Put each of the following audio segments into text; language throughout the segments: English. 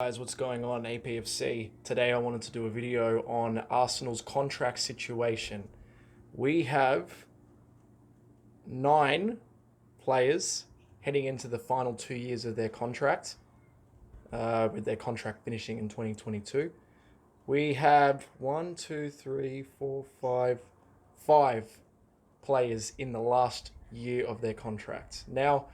Guys, what's going on, APFC? Today I wanted to do a video on Arsenal's contract situation. We have 9 players heading into the final 2 years of their contract, with their contract finishing in 2022. We have 5 players in the last year of their contract. Now,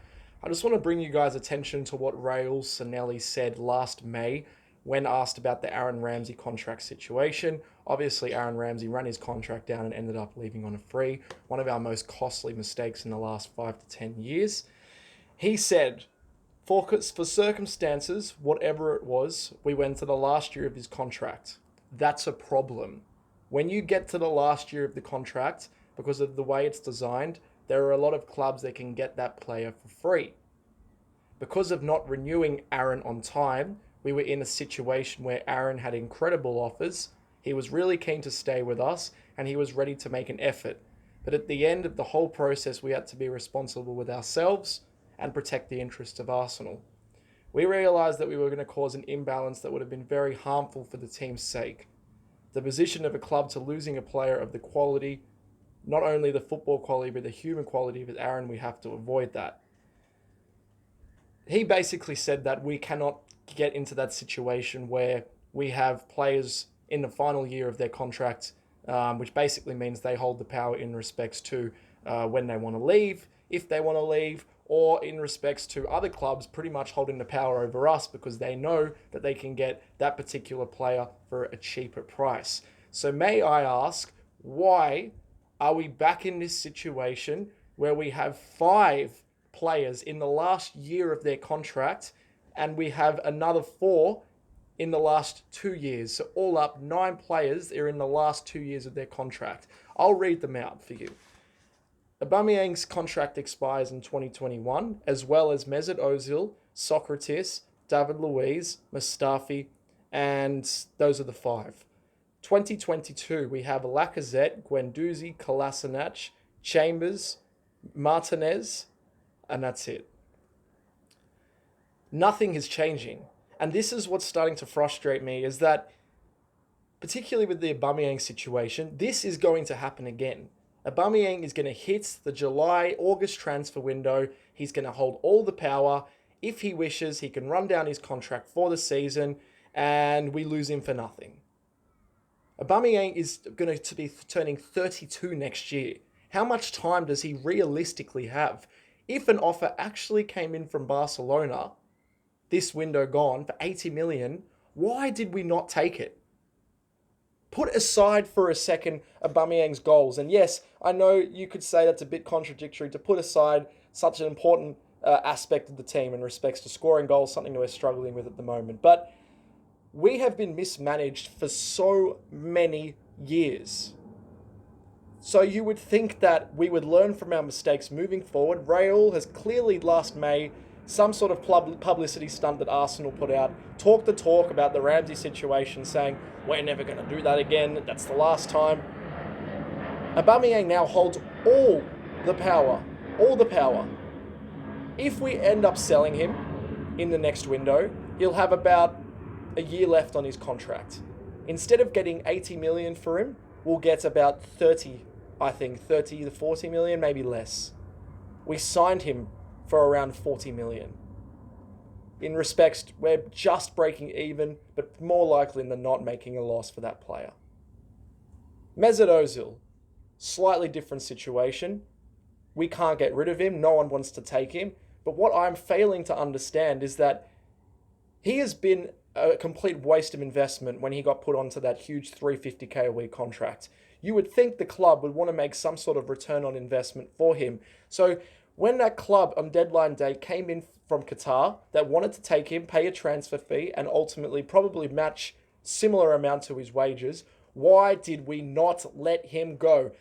I just want to bring you guys attention to what Raul Sanelli said last May when asked about the Aaron Ramsey contract situation. Obviously, Aaron Ramsey ran his contract down and ended up leaving on a free, one of our most costly mistakes in the last 5 to 10 years. He said, for circumstances, whatever it was, we went to the last year of his contract. That's a problem. When you get to the last year of the contract, because of the way it's designed, there are a lot of clubs that can get that player for free. Because of not renewing Aaron on time, we were in a situation where Aaron had incredible offers. He was really keen to stay with us and he was ready to make an effort. But at the end of the whole process, we had to be responsible with ourselves and protect the interests of Arsenal. We realised that we were going to cause an imbalance that would have been very harmful for the team's sake. The position of a club to losing a player of the quality, not only the football quality, but the human quality of Aaron, we have to avoid that. He basically said that we cannot get into that situation where we have players in the final year of their contract, which basically means they hold the power in respects to when they want to leave, if they want to leave, or in respects to other clubs pretty much holding the power over us because they know that they can get that particular player for a cheaper price. So may I ask, why are we back in this situation where we have 5 players in the last year of their contract and we have another 4 in the last 2 years? So all up, 9 players are in the last 2 years of their contract. I'll read them out for you. Aubameyang's contract expires in 2021, as well as Mesut Ozil, Sokratis, David Luiz, Mustafi, and those are the 5. 2022, we have Lacazette, Guendouzi, Kolasinac, Chambers, Martinez, and that's it. Nothing is changing. And this is what's starting to frustrate me, is that, particularly with the Aubameyang situation, this is going to happen again. Aubameyang is going to hit the July-August transfer window. He's going to hold all the power. If he wishes, he can run down his contract for the season, and we lose him for nothing. Aubameyang is going to be turning 32 next year. How much time does he realistically have? If an offer actually came in from Barcelona, this window gone, for 80 million, why did we not take it? Put aside for a second Aubameyang's goals. And yes, I know you could say that's a bit contradictory to put aside such an important aspect of the team in respects to scoring goals, something that we're struggling with at the moment. But we have been mismanaged for so many years. So you would think that we would learn from our mistakes moving forward. Raul has clearly last May, some sort of publicity stunt that Arsenal put out, talked the talk about the Ramsey situation, saying, we're never going to do that again, that's the last time. Aubameyang now holds all the power. If we end up selling him in the next window, he'll have about a year left on his contract. Instead of getting 80 million for him, we'll get about 30 to 40 million, maybe less. We signed him for around 40 million. In respects, we're just breaking even, but more likely than not making a loss for that player. Mesut Ozil, slightly different situation. We can't get rid of him. No one wants to take him. But what I'm failing to understand is that he has been a complete waste of investment when he got put onto that huge 350k a week contract. You would think the club would want to make some sort of return on investment for him. So when that club on deadline day came in from Qatar that wanted to take him, pay a transfer fee, and ultimately probably match similar amount to his wages, why did we not let him go?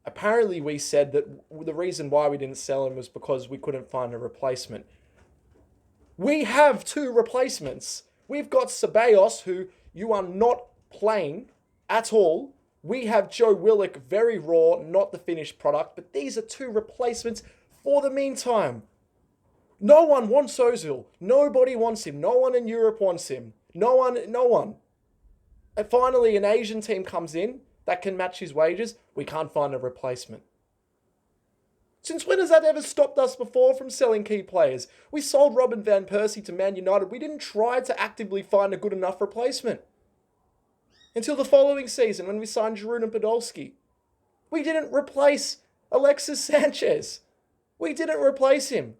Apparently we said that the reason why we didn't sell him was because we couldn't find a replacement. We have 2 replacements. We've got Ceballos, who you are not playing at all. We have Joe Willock, very raw, not the finished product, but these are 2 replacements for the meantime. No one wants Ozil. Nobody wants him. No one in Europe wants him. No one. And finally, an Asian team comes in that can match his wages. We can't find a replacement. Since when has that ever stopped us before from selling key players? We sold Robin van Persie to Man United. We didn't try to actively find a good enough replacement. Until the following season when we signed Giroud and Podolski. We didn't replace Alexis Sanchez. We didn't replace him.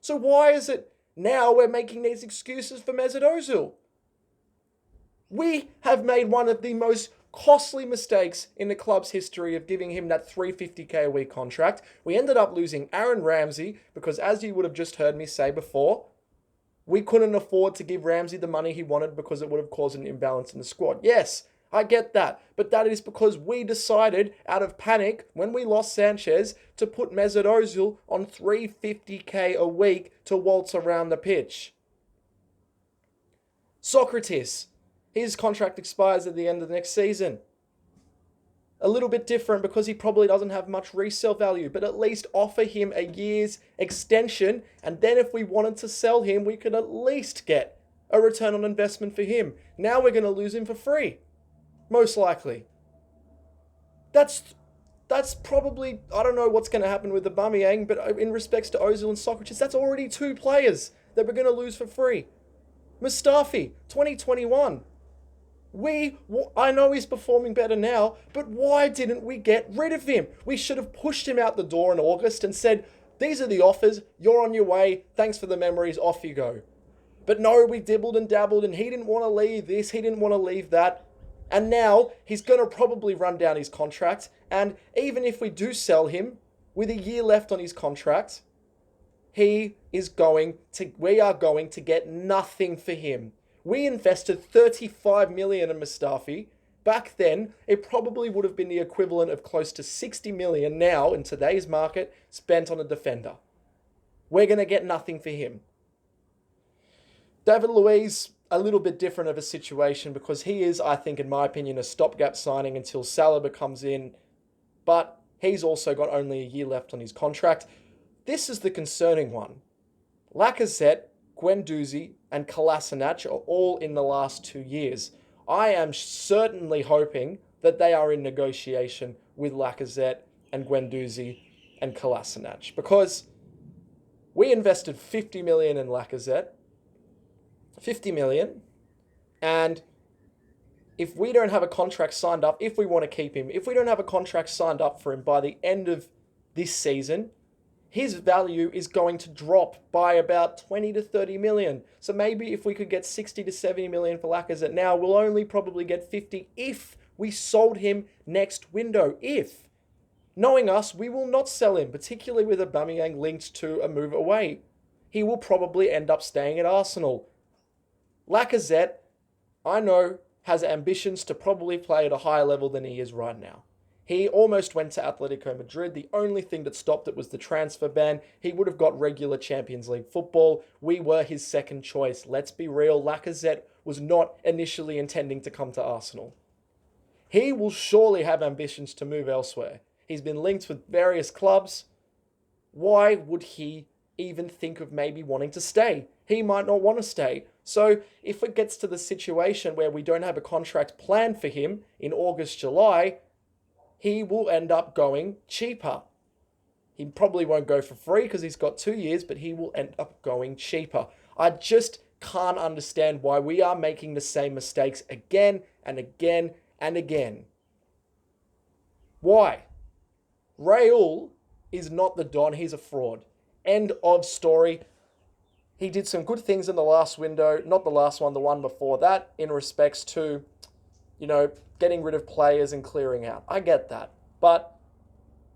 So why is it now we're making these excuses for Mesut Ozil? We have made one of the most costly mistakes in the club's history of giving him that $350K a week contract. We ended up losing Aaron Ramsey because, as you would have just heard me say before, we couldn't afford to give Ramsey the money he wanted because it would have caused an imbalance in the squad. Yes, I get that, but that is because we decided out of panic when we lost Sanchez to put Mesut Ozil on $350K a week to waltz around the pitch. Sokratis, his contract expires at the end of the next season. A little bit different because he probably doesn't have much resale value, but at least offer him a year's extension, and then if we wanted to sell him, we could at least get a return on investment for him. Now we're going to lose him for free. Most likely. That's probably, I don't know what's going to happen with Aubameyang, but in respects to Ozil and Sokratis, that's already 2 players that we're going to lose for free. Mustafi, 2021. I know he's performing better now, but why didn't we get rid of him? We should have pushed him out the door in August and said, these are the offers, you're on your way, thanks for the memories, off you go. But no, we dibbled and dabbled and he didn't want to leave this, he didn't want to leave that. And now he's going to probably run down his contract. And even if we do sell him with a year left on his contract, we are going to get nothing for him. We invested $35 million in Mustafi. Back then, it probably would have been the equivalent of close to $60 million now in today's market spent on a defender. We're going to get nothing for him. David Luiz, a little bit different of a situation because he is, I think, in my opinion, a stopgap signing until Salah comes in. But he's also got only a year left on his contract. This is the concerning one. Lacazette, Guendouzi, and Kolasinac are all in the last 2 years. I am certainly hoping that they are in negotiation with Lacazette and Guendouzi and Kolasinac because we invested $50 million in Lacazette. 50 million, and if we don't have a contract signed up, if we want to keep him, if we don't have a contract signed up for him by the end of this season, his value is going to drop by about 20 to 30 million. So maybe if we could get 60 to 70 million for Lacazette now, we'll only probably get 50 if we sold him next window. If. Knowing us, we will not sell him, particularly with Aubameyang linked to a move away. He will probably end up staying at Arsenal. Lacazette, I know, has ambitions to probably play at a higher level than he is right now. He almost went to Atletico Madrid. The only thing that stopped it was the transfer ban. He would have got regular Champions League football. We were his second choice. Let's be real, Lacazette was not initially intending to come to Arsenal. He will surely have ambitions to move elsewhere. He's been linked with various clubs. Why would he even think of maybe wanting to stay? He might not want to stay. So if it gets to the situation where we don't have a contract planned for him in August, July, he will end up going cheaper. He probably won't go for free because he's got 2 years, but he will end up going cheaper. I just can't understand why we are making the same mistakes again and again and again. Why? Raul is not the Don, he's a fraud. End of story. He did some good things in the last window, not the last one, the one before that, in respects to, getting rid of players and clearing out. I get that. But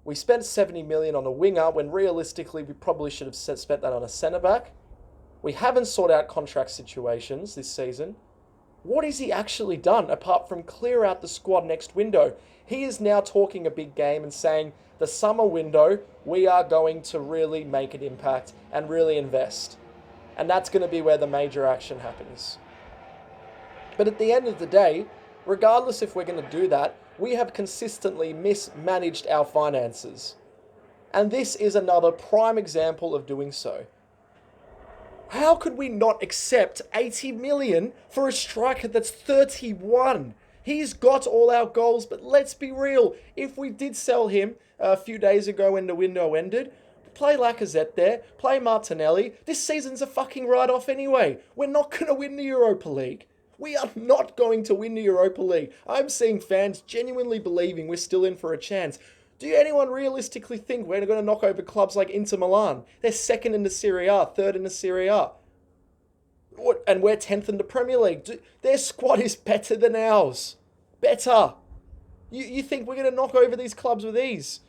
we spent 70 million on a winger when realistically we probably should have spent that on a centre-back. We haven't sorted out contract situations this season. What has he actually done apart from clear out the squad next window? He is now talking a big game and saying the summer window, we are going to really make an impact and really invest. And that's going to be where the major action happens. But at the end of the day, regardless if we're going to do that, we have consistently mismanaged our finances. And this is another prime example of doing so. How could we not accept 80 million for a striker that's 31? He's got all our goals, but let's be real. If we did sell him a few days ago when the window ended, play Lacazette there, play Martinelli. This season's a fucking write-off anyway. We're not going to win the Europa League. We are not going to win the Europa League. I'm seeing fans genuinely believing we're still in for a chance. Do anyone realistically think we're going to knock over clubs like Inter Milan? They're second in the Serie A, third in the Serie A. And we're 10th in the Premier League. Their squad is better than ours. Better. You think we're going to knock over these clubs with ease?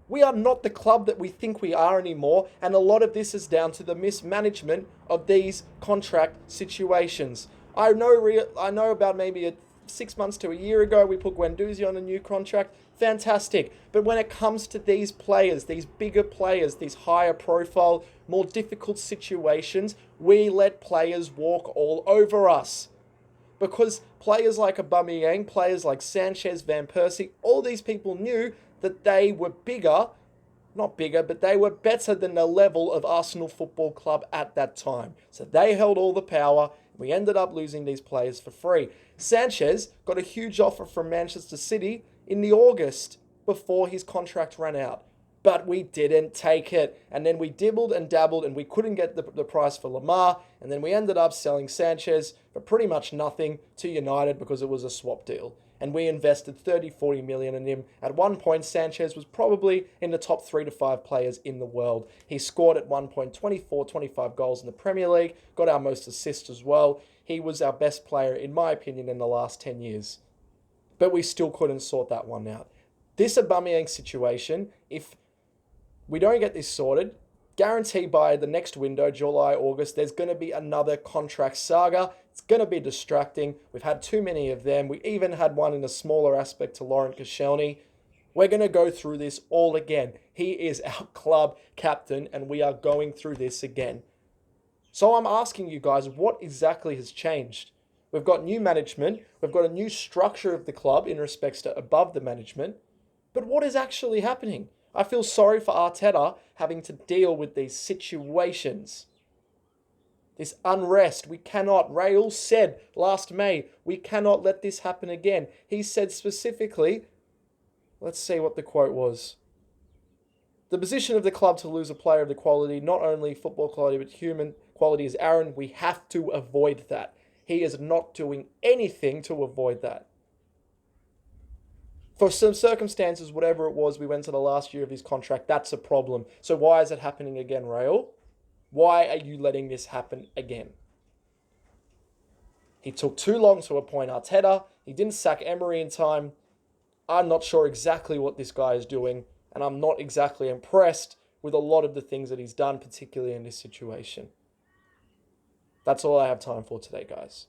We are not the club that we think we are anymore, and a lot of this is down to the mismanagement of these contract situations. I know about maybe 6 months to a year ago, we put Guendouzi on a new contract. Fantastic. But when it comes to these players, these bigger players, these higher profile, more difficult situations, we let players walk all over us. Because players like Aubameyang, players like Sanchez, Van Persie, all these people knew that they were not bigger, but they were better than the level of Arsenal Football Club at that time. So they held all the power. We ended up losing these players for free. Sanchez got a huge offer from Manchester City in the August before his contract ran out. But we didn't take it. And then we dibbled and dabbled and we couldn't get the price for Lamar. And then we ended up selling Sanchez for pretty much nothing to United because it was a swap deal. And we invested 30-40 million in him. At one point, Sanchez was probably in the top 3 to 5 players in the world. He scored at one point 24-25 goals in the Premier League, got our most assists as well. He was our best player, in my opinion, in the last 10 years. But we still couldn't sort that one out. This Aubameyang situation, if we don't get this sorted, guarantee by the next window, July, August, there's going to be another contract saga. It's going to be distracting. We've had too many of them. We even had one in a smaller aspect to Laurent Koscielny. We're going to go through this all again. He is our club captain, and we are going through this again. So I'm asking you guys, what exactly has changed? We've got new management. We've got a new structure of the club in respects to above the management. But what is actually happening? I feel sorry for Arteta having to deal with these situations. This unrest. We cannot. Raul said last May, we cannot let this happen again. He said specifically, let's see what the quote was. The position of the club to lose a player of the quality, not only football quality, but human quality is Aaron. We have to avoid that. He is not doing anything to avoid that. For some circumstances, whatever it was, we went to the last year of his contract. That's a problem. So why is it happening again, Raul? Why are you letting this happen again? He took too long to appoint Arteta. He didn't sack Emery in time. I'm not sure exactly what this guy is doing, and I'm not exactly impressed with a lot of the things that he's done, particularly in this situation. That's all I have time for today, guys.